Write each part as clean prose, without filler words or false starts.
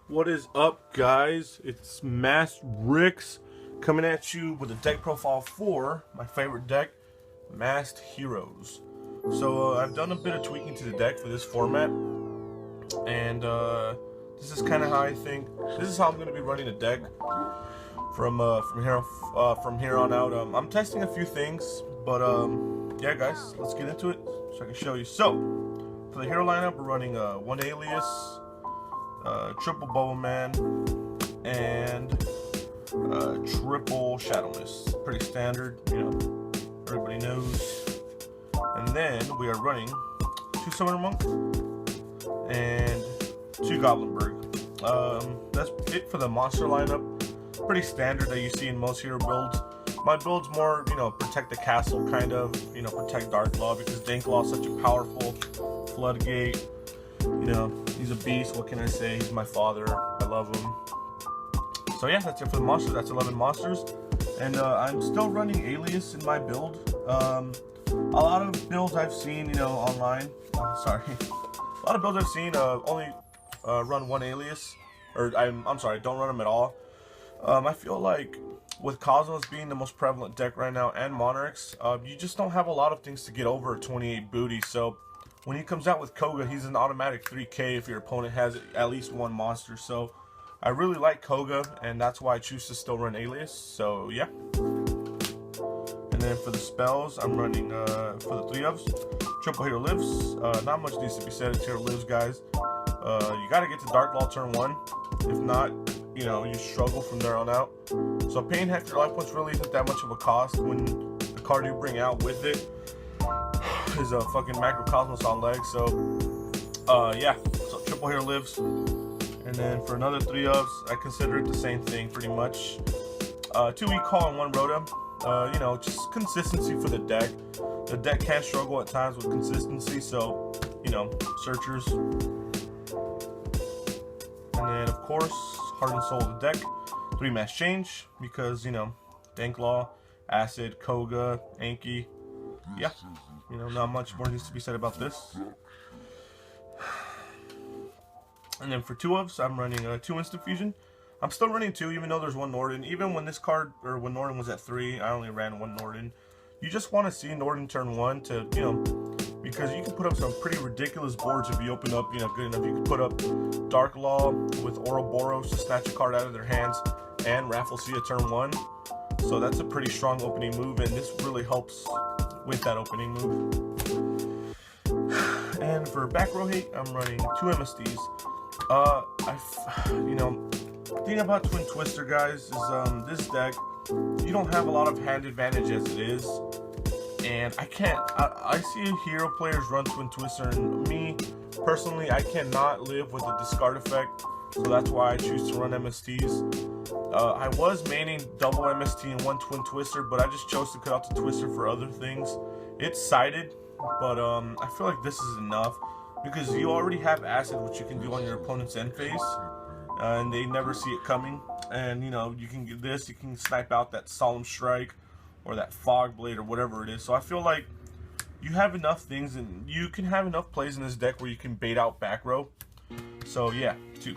What is up, guys? It's Masked Ricks coming at you with a deck profile for my favorite deck, Masked Heroes. So I've done a bit of tweaking to the deck for this format, and this is kind of how I think. This is how I'm going to be running the deck from here on out. I'm testing a few things, but yeah, guys, let's get into it so I can show you. So for the hero lineup, we're running one alias, triple Boba Man, and triple Shadow Mist. Pretty standard, you know, everybody knows. And then we are running 2 Summoner Monk and 2 Goblinberg. That's it for the monster lineup. Pretty standard that you see in most hero builds. My build's more, you know, protect the castle, kind of, you know, protect Darklaw, because Danklaw is such a powerful floodgate. You know, he's a beast. What can I say? He's my father. I love him. So yeah, that's it for the monsters. That's 11 monsters. And I'm still running Alias in my build. A lot of builds I've seen, you know, online. Sorry. A lot of builds I've seen only run one Alias. Or I'm sorry, don't run them at all. I feel like with Cosmos being the most prevalent deck right now and Monarchs, you just don't have a lot of things to get over 28 booty. So when he comes out with Koga, he's an automatic 3k if your opponent has at least one monster. So I really like Koga, and that's why I choose to still run Alias. So yeah. And then for the spells, I'm running for the 3 ofs, triple Hero Lives. Not much needs to be said. It's Hero Lives, guys. You gotta get to Darklaw turn 1. If not, you know, you struggle from there on out. So paying half your life points really isn't that much of a cost when the card you bring out with it is a fucking Macrocosmos on legs. So yeah, so triple Hero Lives. And then for another 3 ofs, I consider it the same thing pretty much. 2 E-Call and 1 Rhoda. You know, just consistency for the deck. The deck can struggle at times with consistency, so, you know, searchers. And then, of course, Heart and Soul of the deck. 3 Mass Change, because, you know, Danklaw, Acid, Koga, Anki. Yeah, you know, not much more needs to be said about this. And then for 2 ofs, I'm running 2 Instant Fusion. I'm still running 2, even though there's 1 Norden. Even when this card, or when Norden was at 3, I only ran 1 Norden. You just want to see Norden turn 1 to, you know, because you can put up some pretty ridiculous boards if you open up, you know, good enough. You can put up Darklaw with Ouroboros to snatch a card out of their hands, and Rafflesia turn 1. So that's a pretty strong opening move, and this really helps with that opening move. And for back row hate, I'm running 2 MSDs. You know, the thing about Twin Twister, guys, is this deck, you don't have a lot of hand advantage as it is. And I see hero players run Twin Twister, and me, personally, I cannot live with the discard effect. So that's why I choose to run MSTs. I was maining double MST and 1 Twin Twister, but I just chose to cut out the Twister for other things. It's sided, but I feel like this is enough, because you already have Acid, which you can do on your opponent's end phase, and they never see it coming. And, you know, you can get this, you can snipe out that Solemn Strike, or that Fog Blade, or whatever it is. So I feel like you have enough things, and you can have enough plays in this deck where you can bait out back row. So yeah, 2.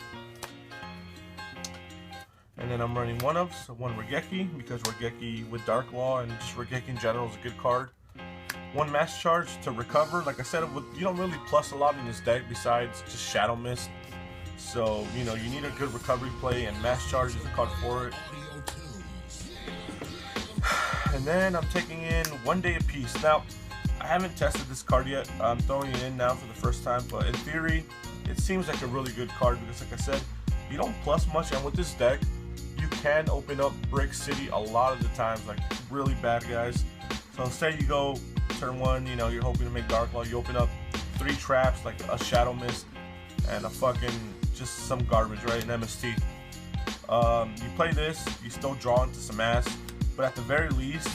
And then I'm running 1 ofs, 1 Regeki, because Regeki with Darklaw and just Regeki in general is a good card. 1 Mass Charge to recover. Like I said, you don't really plus a lot in this deck besides just Shadow Mist. So, you know, you need a good recovery play, and Mass Charge is a card for it. And then I'm taking in 1 Day of Peace. Now, I haven't tested this card yet. I'm throwing it in now for the first time, but in theory, it seems like a really good card, because like I said, you don't plus much, and with this deck, you can open up Brick City a lot of the times, like really bad guys. So say you go turn 1, you know, you're hoping to make Darklaw, you open up 3 traps, like a Shadow Mist, and a fucking, just some garbage, right, an MST. You play this, you still draw into some ass, but at the very least,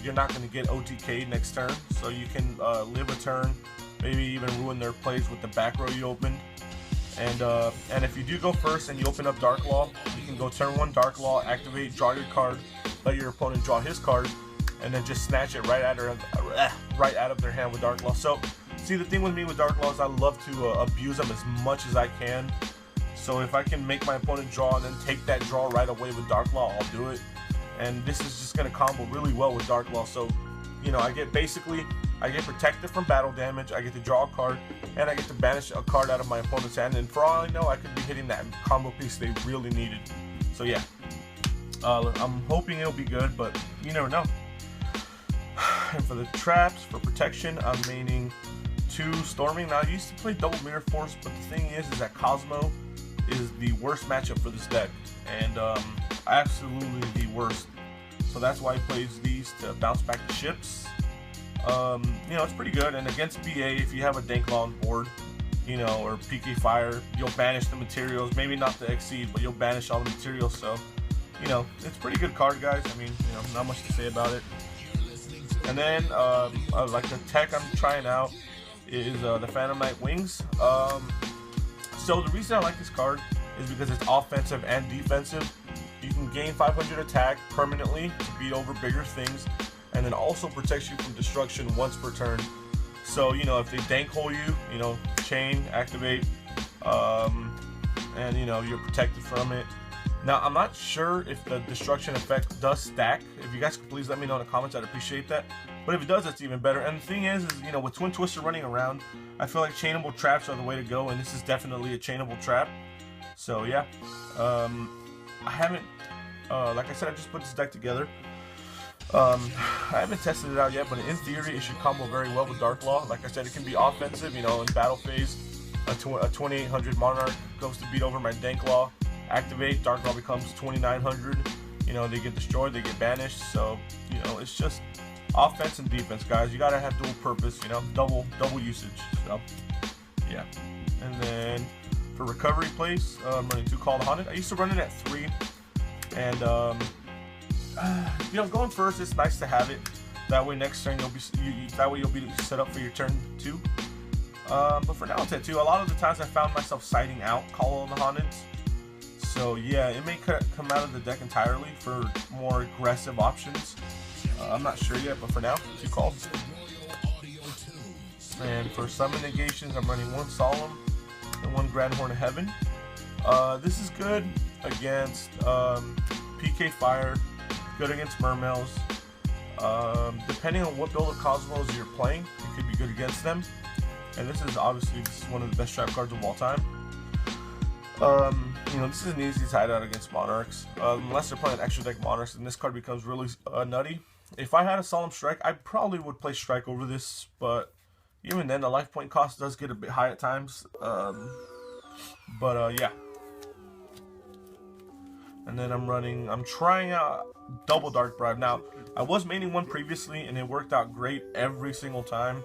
you're not going to get OTK next turn, so you can live a turn, maybe even ruin their plays with the back row you opened. And if you do go first and you open up Darklaw, you can go turn 1 Darklaw, activate, draw your card, let your opponent draw his card, and then just snatch it right out of their hand with Darklaw. So See, the thing with me with Darklaw is I love to abuse them as much as I can. So if I can make my opponent draw and then take that draw right away with Dark Law, I'll do it. And this is just going to combo really well with Dark Law. So, you know, I get protected from battle damage, I get to draw a card, and I get to banish a card out of my opponent's hand. And for all I know, I could be hitting that combo piece they really needed. So yeah, I'm hoping it'll be good, but you never know. And for the traps, for protection, I'm maining 2 Storming. Now I used to play double Mirror Force, but the thing is that Cosmo is the worst matchup for this deck, and absolutely the worst. So that's why he plays these to bounce back the ships. You know, it's pretty good. And against BA, if you have a Danklaw on board, you know, or PK Fire, you'll banish the materials. Maybe not the Exceed, but you'll banish all the materials. So, you know, it's a pretty good card, guys. I mean, you know, not much to say about it. And then, like the tech I'm trying out is the Phantom Knight Wings. So the reason I like this card is because it's offensive and defensive. You can gain 500 attack permanently to beat over bigger things, and then also protects you from destruction once per turn. So, you know, if they dank hole you, you know, chain, activate, and, you know, you're protected from it. Now, I'm not sure if the destruction effect does stack. If you guys could please let me know in the comments, I'd appreciate that. But if it does, that's even better. And the thing is, you know, with Twin Twister running around, I feel like chainable traps are the way to go, and this is definitely a chainable trap. So, yeah. I haven't, like I said, I just put this deck together. I haven't tested it out yet, but in theory, it should combo very well with Dark Law. Like I said, it can be offensive, you know, in battle phase. A 2800 Monarch goes to beat over my Danklaw. Activate, Dark Law becomes 2900. You know, they get destroyed, they get banished. So, you know, it's just offense and defense, guys. You gotta have dual purpose, you know, double usage. So, yeah. And then for recovery place, I'm running 2 Call the Haunted. I used to run it at 3, and you know, going first, it's nice to have it. That way, next turn you'll be set up for your turn 2. But for now, it's at 2. A lot of the times, I found myself siding out Call of the Haunted. So yeah, it may come out of the deck entirely for more aggressive options. I'm not sure yet, but for now, 2 calls. And for summon negations, I'm running 1 Solemn and 1 Grand Horn of Heaven. This is good against PK Fire, good against Mermails. Depending on what build of Cosmos you're playing, it could be good against them. And this is one of the best trap cards of all time. You know, this is an easy hideout against Monarchs. Unless they're playing extra deck Monarchs, and this card becomes really nutty. If I had a Solemn Strike, I probably would play Strike over this, but even then, the life point cost does get a bit high at times. Yeah. And then I'm trying out double Dark Bribe. Now, I was maining 1 previously, and it worked out great every single time.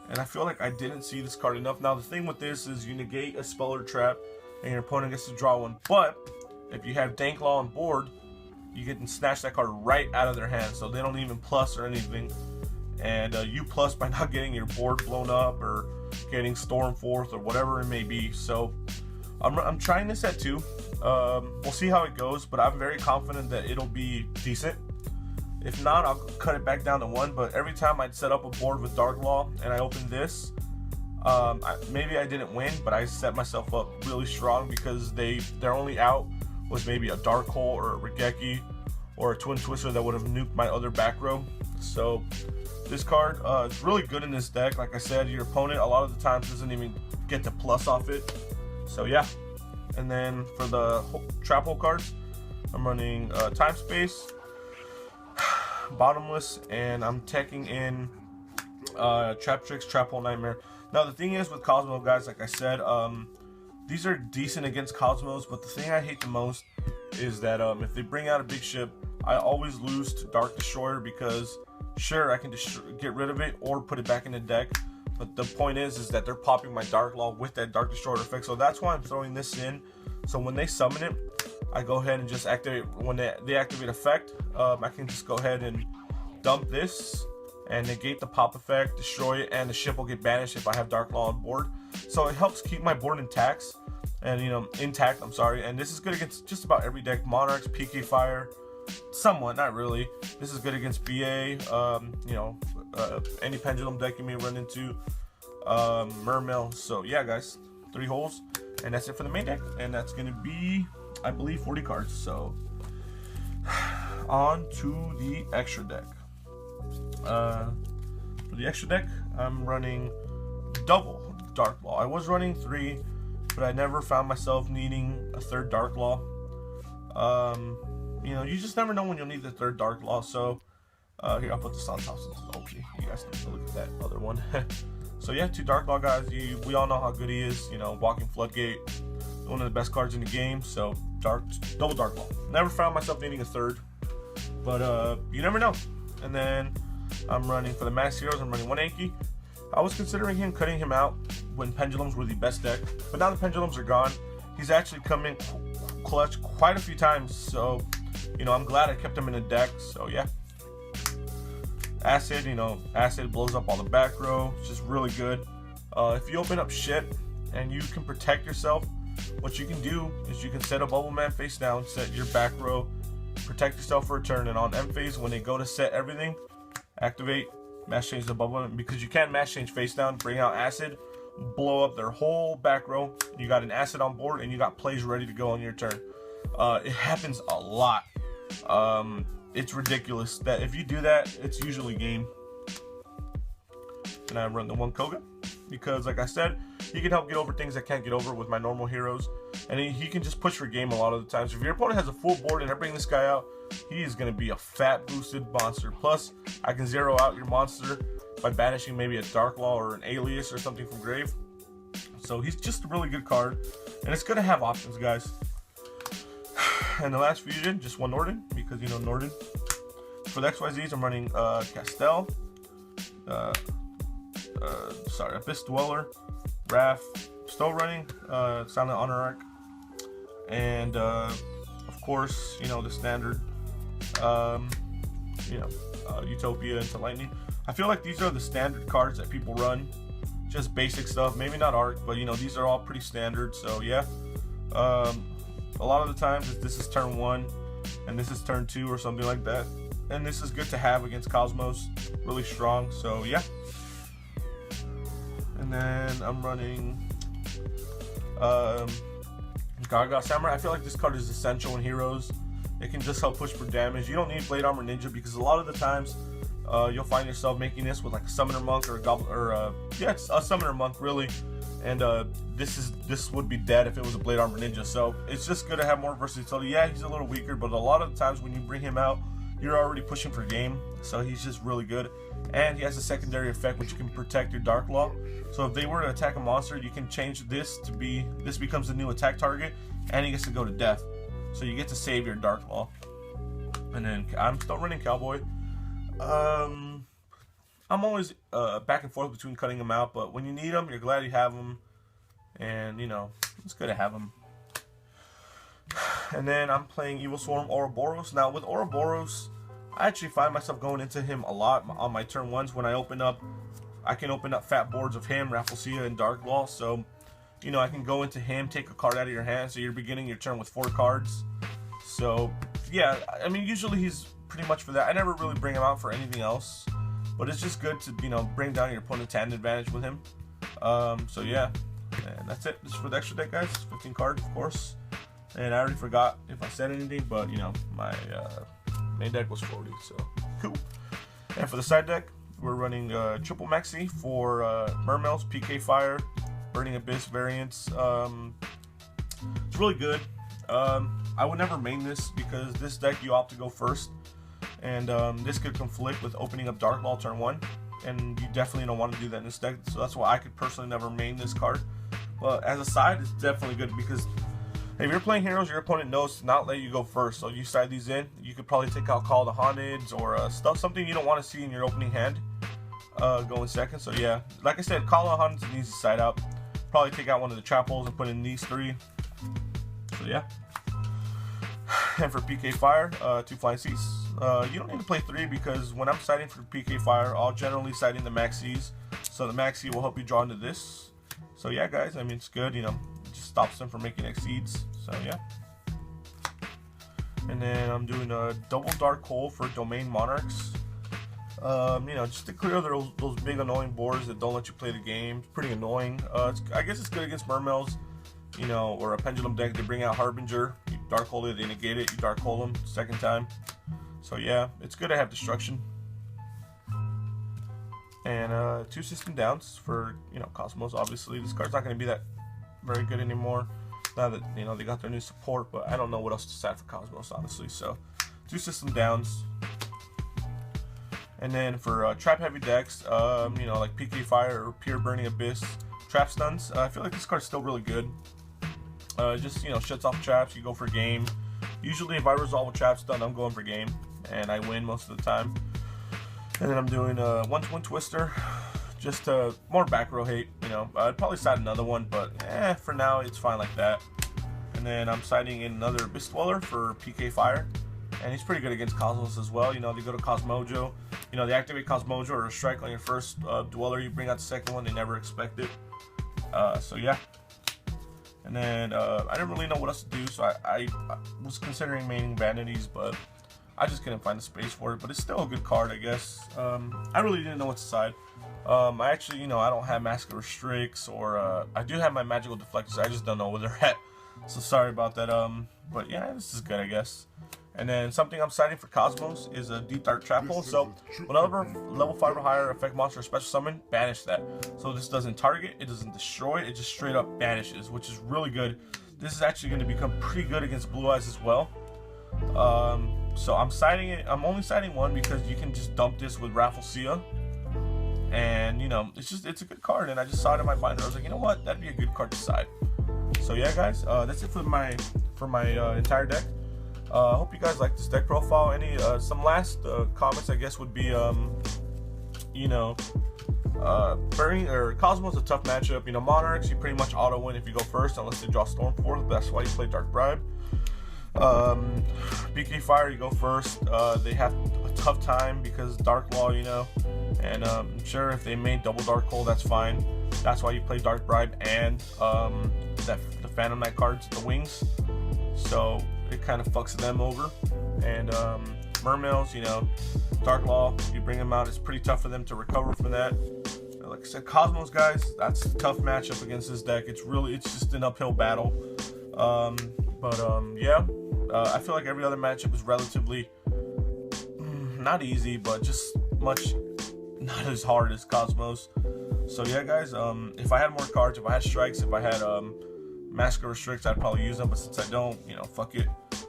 And I feel like I didn't see this card enough. Now, the thing with this is you negate a spell or trap, and your opponent gets to draw 1. But if you have Danklaw on board, you can snatch that card right out of their hand, so they don't even plus or anything. And you plus by not getting your board blown up or getting Stormforth or whatever it may be. So I'm trying this at 2. We'll see how it goes, but I'm very confident that it'll be decent. If not, I'll cut it back down to 1. But every time I'd set up a board with Dark Law and I opened this, maybe I didn't win, but I set myself up really strong because their only out was maybe a Dark Hole or a Regeki or a Twin Twister that would have nuked my other back row. So this card is really good in this deck. Like I said, your opponent a lot of the times doesn't even get the plus off it. So yeah. And then for the trap hole cards, I'm running Time Space, Bottomless, and I'm teching in Trap Tricks, Trap Hole Nightmare. Now the thing is with Cosmo, guys, like I said, these are decent against Cosmos, but the thing I hate the most is that if they bring out a big ship, I always lose to Dark Destroyer because sure, I can get rid of it or put it back in the deck, but the point is that they're popping my Dark Law with that Dark Destroyer effect. So that's why I'm throwing this in. So when they summon it, I go ahead and just activate. When they activate effect, I can just go ahead and dump this and negate the pop effect, destroy it, and the ship will get banished if I have Dark Law on board. So it helps keep my board intact, I'm sorry. And this is good against just about every deck. Monarchs, PK Fire, somewhat, not really. This is good against BA, any Pendulum deck you may run into, Mermail. So yeah, guys, 3 holes. And that's it for the main deck, and that's gonna be, I believe, 40 cards. So on to the extra deck. For the extra deck, I'm running double Dark Law. I was running 3, but I never found myself needing a 3rd Dark Law. You know, you just never know when you'll need the 3rd Dark Law. So here, I'll put this on top since it's OP. You guys can look at that other one. So yeah, 2 Dark Law guys. We all know how good he is. You know, Walking Floodgate, one of the best cards in the game. So double Dark Law. Never found myself needing a 3rd, but you never know. And then I'm running for the Max Heroes. I'm running 1 Anki. I was considering cutting him out when Pendulums were the best deck, but now the Pendulums are gone. He's actually come in clutch quite a few times, so you know, I'm glad I kept him in the deck. So yeah, Acid, you know, Acid blows up all the back row. It's just really good. If you open up shit and you can protect yourself, what you can do is you can set a Bubble Man face down, set your back row, protect yourself for a turn, and on M phase when they go to set everything, activate, mass change the Bubble Man, because you can mass change face down, bring out Acid, blow up their whole back row. You got an Acid on board and you got plays ready to go on your turn. It happens a lot. It's ridiculous that if you do that, it's usually game. And I run the 1 Koga because, like I said, he can help get over things I can't get over with my normal heroes, and he can just push for game a lot of the times. If your opponent has a full board and I bring this guy out, he is going to be a fat boosted monster. Plus, I can zero out your monster by banishing maybe a Dark Law or an Alias or something from grave. So he's just a really good card, and it's going to have options, guys. And the last fusion, just 1 Norden, because you know Norden. For the XYZs, I'm running Castel, Abyss Dweller, Wrath, still running Silent Honor Arc, and of course, you know, the standard, Utopia into Lightning. I feel like these are the standard cards that people run, just basic stuff, maybe not Arc, but you know, these are all pretty standard. So yeah, a lot of the times this is turn 1 and this is turn 2 or something like that, and this is good to have against Cosmos, really strong. So yeah. And then I'm running Gaga Samurai. I feel like this card is essential in Heroes. It can just help push for damage. You don't need Blade Armor Ninja because a lot of the times you'll find yourself making this with like a Summoner Monk or a Goblin, or it's a Summoner Monk really. And this would be dead if it was a Blade Armor Ninja. So it's just good to have more versatility. Yeah, he's a little weaker, but a lot of the times when you bring him out, you're already pushing for game. So he's just really good. And he has a secondary effect which can protect your Dark Law. So if they were to attack a monster, you can change this to be, this becomes a new attack target, and he gets to go to death. So you get to save your Dark Law. And then I'm still running Cowboy. I'm always back and forth between cutting them out, but when you need them, you're glad you have them, and you know, it's good to have them. And then I'm playing Evil Swarm Ouroboros. Now with Ouroboros, I actually find myself going into him a lot on my turn 1s. When I open up, I can open up fat boards of him, Rafflesia, and Dark Law. So, you know, I can go into him, take a card out of your hand, so you're beginning your turn with 4 cards. So, yeah, I mean, usually he's pretty much for that. I never really bring him out for anything else, but it's just good to, you know, bring down your opponent's hand advantage with him. So, yeah, and that's it. This is for the extra deck, guys. 15 cards, of course. And I already forgot if I said anything, but, you know, my main deck was 40, so cool. And for the side deck, we're running triple maxi for Mermails, PK Fire, Burning Abyss variants. It's really good. I would never main this because this deck you opt to go first, and this could conflict with opening up Dark Law turn 1, and you definitely don't want to do that in this deck. So that's why I could personally never main this card. But as a side, it's definitely good because if you're playing heroes, your opponent knows to not let you go first. So you side these in, you could probably take out Call of the Haunted or something you don't want to see in your opening hand going second. So yeah, like I said, Call of the Haunted is an easy side out. Probably take out one of the trap holes and put in these 3. So yeah. And for PK Fire, 2 Flying Seas. You don't need to play 3 because when I'm siding for PK Fire, I'll generally side in the Maxis. So the Maxi will help you draw into this. So yeah, guys, I mean, it's good, you know, it just stops them from making exceeds. So yeah. And then I'm doing a double Dark Hole for Domain Monarchs. You know, just to clear those big annoying boards that don't let you play the game. It's pretty annoying. I guess it's good against Mermails. you know, or a pendulum deck, they bring out Harbinger. You dark hole it, they negate it, you dark hole them second time. So yeah, it's good to have destruction. And 2 system downs for, you know, Cosmos. Obviously, this card's not going to be that very good anymore now that, you know, they got their new support. But I don't know what else to set for Cosmos, honestly. So 2 system downs. And then for trap heavy decks, you know, like PK Fire or Pure Burning Abyss, trap stuns. I feel like this card's still really good. Just, you know, shuts off traps. You go for game. Usually, if I resolve a trap stun, I'm going for game, and I win most of the time. And then I'm doing a 1-to-1 Twister, just more back row hate. You know, I'd probably side another one, but for now it's fine like that. And then I'm siding in another Abyss Dweller for PK Fire, and he's pretty good against Cosmos as well. You know, they go to Cosmojo. You know, they activate Cosmojo or a strike on your first Dweller. You bring out the second one. They never expect it. So yeah. And then I didn't really know what else to do, so I was considering maining Vanities, but I just couldn't find the space for it. But it's still a good card, I guess. I really didn't know what to side. I actually, you know, I don't have Mask of Restricts, or I do have my Magical Deflectors. I just don't know where they're at. So sorry about that. But yeah, this is good, I guess. And then something I'm citing for Cosmos is a Deep Dark Trap Hole. So whenever level 5 or higher effect monster or special summon, banish that. So this doesn't target, it doesn't destroy, it just straight up banishes, which is really good. This is actually going to become pretty good against Blue Eyes as well. So I'm citing it. I'm only citing one because you can just dump this with Rafflesia. And you know, it's a good card, and I just saw it in my binder. I was like, you know what, that'd be a good card to side. So yeah, guys, that's it for my entire deck. Hope you guys like this deck profile. Any some last comments, I guess, would be you know, Burning or Cosmos is a tough matchup. You know, Monarchs you pretty much auto win if you go first, unless they draw Stormforce. That's why you play Dark Bribe. PK Fire you go first. They have a tough time because Dark Law, you know, and I'm sure if they made double Dark Hole, that's fine. That's why you play Dark Bribe and the Phantom Knight cards, the wings. So it kind of fucks them over. And Mermails, you know, Dark Law, you bring them out, it's pretty tough for them to recover from that. Like I said, Cosmos, guys, that's a tough matchup against this deck. It's just an uphill battle. Yeah, I feel like every other matchup is relatively not easy, but just much not as hard as Cosmos. So yeah, guys, if I had more cards, if I had strikes, if I had Mask of Restricts, I'd probably use them, but since I don't, you know, fuck it.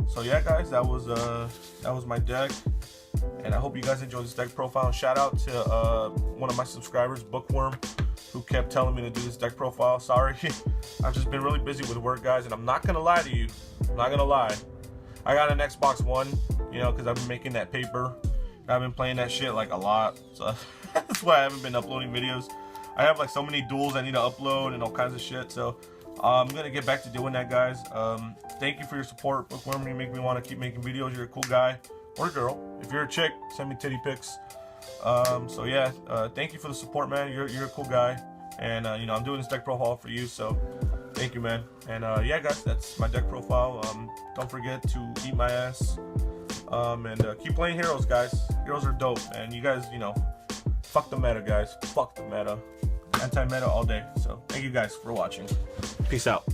So yeah, guys, that was my deck, and I hope you guys enjoyed this deck profile. And shout out to one of my subscribers, Bookworm, who kept telling me to do this deck profile. Sorry, I've just been really busy with work, guys, and I'm not gonna lie to you. I'm not gonna lie. I got an Xbox One, you know, because I've been making that paper. I've been playing that shit like a lot, so that's why I haven't been uploading videos. I have like so many duels I need to upload and all kinds of shit, so I'm gonna get back to doing that, guys. Thank you for your support, Bookworm. You make me want to keep making videos. You're a cool guy or girl. If you're a chick, send me titty pics. So yeah, thank you for the support, man. You're a cool guy, and you know, I'm doing this deck profile for you, so thank you, man. And yeah, guys, that's my deck profile. Don't forget to eat my ass, and keep playing heroes, guys. Heroes are dope, and you guys, you know, fuck the meta, guys. Fuck the meta. Anti-meta all day. So thank you guys for watching. Peace out.